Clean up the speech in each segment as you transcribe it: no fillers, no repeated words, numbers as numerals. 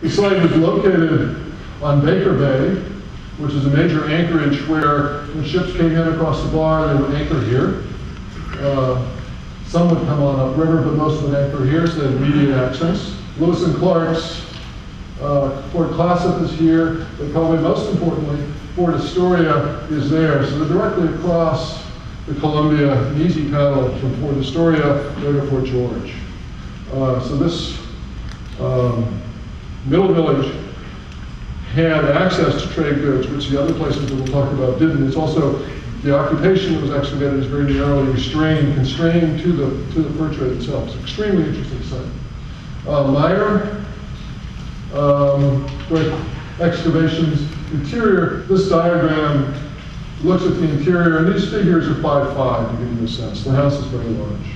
The site is located on Baker Bay, which is a major anchorage where when ships came in across the bar, they would anchor here. Some would come on upriver, but most would anchor here, so they had immediate access. Lewis and Clark's Fort Clatsop is here, but probably most importantly, Fort Astoria is there. So they're directly across the Columbia, an easy paddle from Fort Astoria there to Fort George. So this middle village had access to trade goods, which the other places that we'll talk about didn't. It's also, the occupation that was excavated is very narrowly constrained to the fur trade itself. It's an extremely interesting site. Meyer, with excavations, interior, this diagram looks at the interior, and these figures are 5'5" to give you a sense. The house is very large.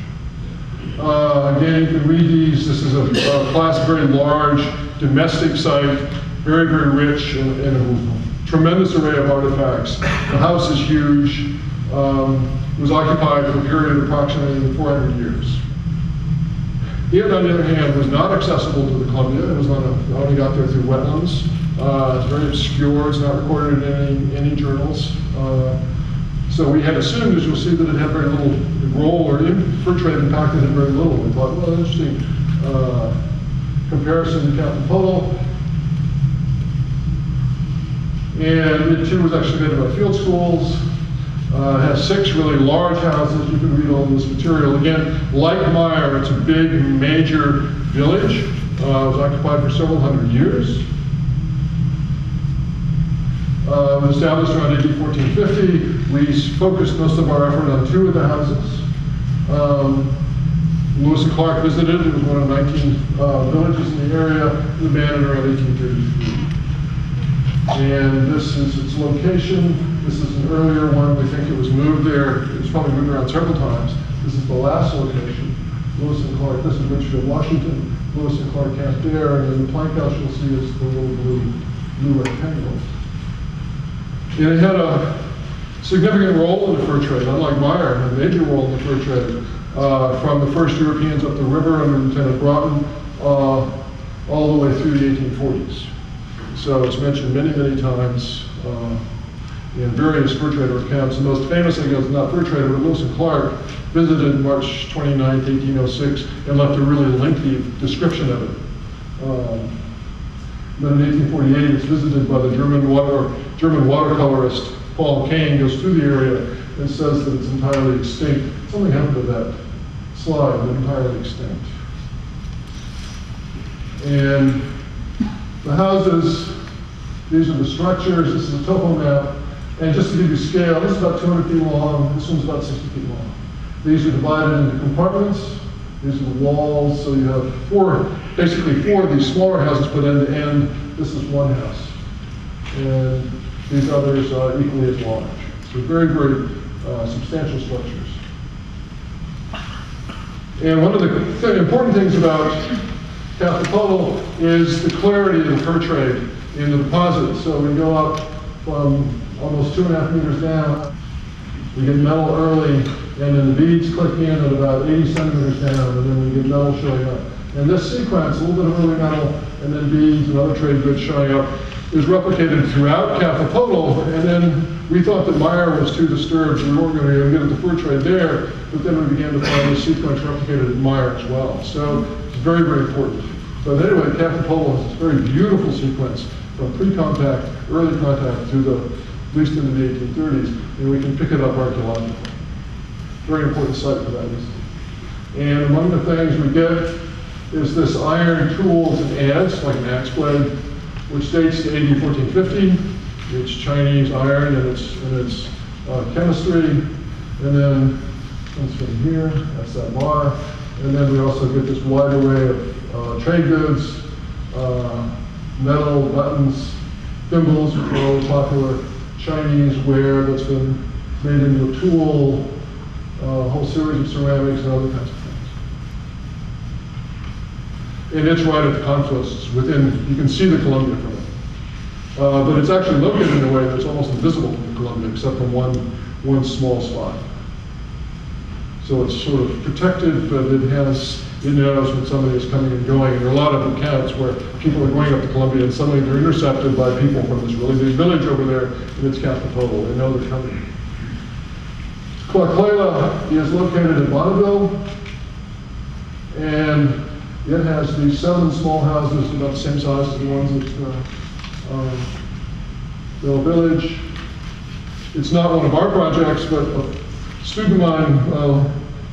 Again, you can read these. This is a class, very large domestic site, very, very rich, and a tremendous array of artifacts. The house is huge. It was occupied for a period of approximately 400 years. It, on the other hand, was not accessible to the Columbia. It was only got there through wetlands. It's very obscure. It's not recorded in any journals. So we had assumed, as you'll see, that it had very little role, or fur trade impacted it very little. We thought, well, interesting comparison to Capitola. And it too was excavated by field schools. It has 6 really large houses. You can read all this material. Again, like Meyer, it's a big, major village. It was occupied for several hundred years. It was established around AD 1450. We focused most of our effort on 2 of the houses. Lewis and Clark visited. It was one of 19 villages in the area. It was abandoned around 1833. And this is its location. This is an earlier one. We think it was moved there. It was probably moved around several times. This is the last location. Lewis and Clark. This is Richfield, Washington. Lewis and Clark camped there. And then the plank house you'll see is the little blue rectangle. And it had a significant role in the fur trade. Unlike Meyer, it had a major role in the fur trade. From the first Europeans up the river under Lieutenant Broughton, all the way through the 1840s. So it's mentioned many, many times in various fur trader accounts. The most famous, I guess, not fur trader, but Lewis and Clark visited March 29, 1806, and left a really lengthy description of it. Then in 1848, it's visited by the German watercolorist Paul Kane, goes through the area and says that it's entirely extinct. Something happened to that slide, but entirely extinct. And the houses, these are the structures. This is a topo map. And just to give you scale, this is about 200 feet long. This one's about 60 feet long. These are divided into compartments. These are the walls. So you have basically four of these smaller houses put end to end. This is one house. And these others are equally as large. So very, very substantial structures. And one of the important things about Capitola is the clarity of the fur trade in the deposit. So we go up from almost 2.5 meters down. We get metal early, and then the beads click in at about 80 centimeters down, and then we get metal showing up. And this sequence, a little bit of early metal, and then beads and other trade goods showing up, is replicated throughout Capitola. And then we thought that Meyer was too disturbed, we weren't going to get at the fur trade there, but then we began to find the sequence replicated in Meyer as well. So it's very, very important. But anyway, Capitola has this very beautiful sequence from pre-contact, early contact to at least into the 1830s, and we can pick it up archaeologically. Very important site for that reason. And among the things we get is this iron tools and adze, like an axe blade, which dates to AD 1450. It's Chinese iron and its chemistry. And then comes from here, that's that bar. And then we also get this wide array of trade goods, metal buttons, thimbles, which are really popular, Chinese ware that's been made into a tool, a whole series of ceramics and other kinds of things. And it's right at the confluence. It's within, you can see the Columbia from it. But it's actually located in a way that's almost invisible from the Columbia, except from one small spot. So it's sort of protected, but it has it knows when somebody is coming and going. And there are a lot of accounts where people are going up to Columbia and suddenly they're intercepted by people from this really big village over there, and it's Capitola. They know they're coming. Tlaxcala is located in Bonneville, and it has these 7 small houses about the same size as the ones at Bell Village. It's not one of our projects, but a student of mine,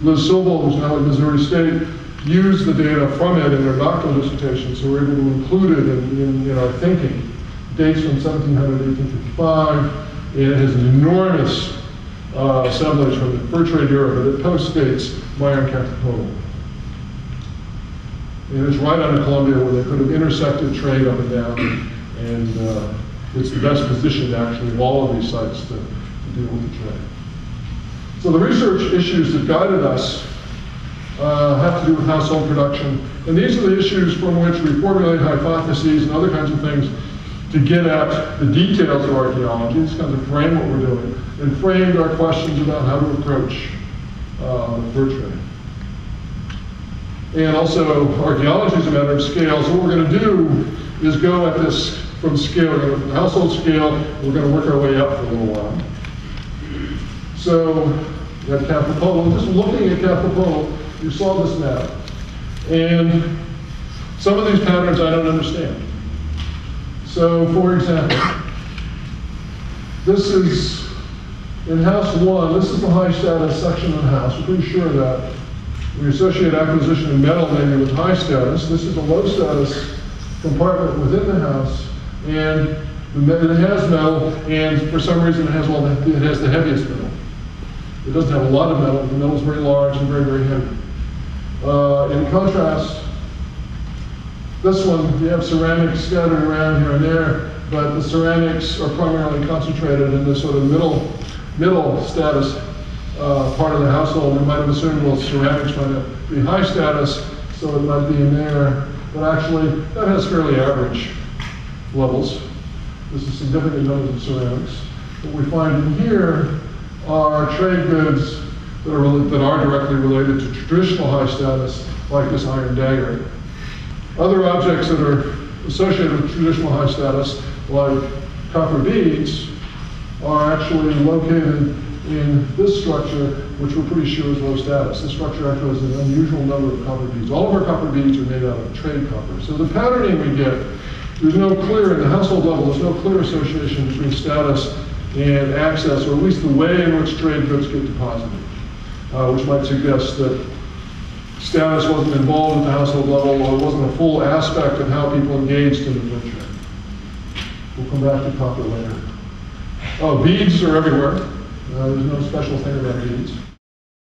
Liz Sobel, who's now at Missouri State, used the data from it in their doctoral dissertation, so we're able to include it in our thinking. Dates from 1700 to 1855. It has an enormous assemblage from the fur trade era, but it postdates Myron Capitola. And it's right on the Columbia where they could have intersected trade up and down, and it's the best positioned actually of all of these sites to deal with the trade. So the research issues that guided us have to do with household production, and these are the issues from which we formulate hypotheses and other kinds of things to get at the details of archaeology. It's kind of frame what we're doing, and framed our questions about how to approach the fur trade. And also, archaeology is a matter of scale, so what we're going to do is go at this from scale, from household scale. We're going to work our way up for a little while. So, at Capitola, just looking at Capitola, you saw this map. And some of these patterns I don't understand. So, for example, this is in house 1, this is the high status section of the house. We're pretty sure of that. We associate acquisition of metal maybe with high status. This is a low status compartment within the house, and it has metal, and for some reason it has the heaviest metal. It doesn't have a lot of metal. The metal is very large and very, very heavy. In contrast, this one, you have ceramics scattered around here and there, but the ceramics are primarily concentrated in this sort of middle status part of the household. We might have assumed, well, ceramics might be high status, so it might be in there, but actually that has fairly average levels. This is significant numbers of ceramics. What we find in here are trade goods that are directly related to traditional high status, like this iron dagger. Other objects that are associated with traditional high status, like copper beads, are actually located in this structure, which we're pretty sure is low status. This structure actually has an unusual number of copper beads. All of our copper beads are made out of trade copper. So the patterning we get, there's no clear, at the household level, there's no clear association between status and access, or at least the way in which trade goods get deposited, which might suggest that status wasn't involved at the household level, or it wasn't a full aspect of how people engaged in the fur trade. We'll come back to copper later. Oh, beads are everywhere. There's no special thing about beads.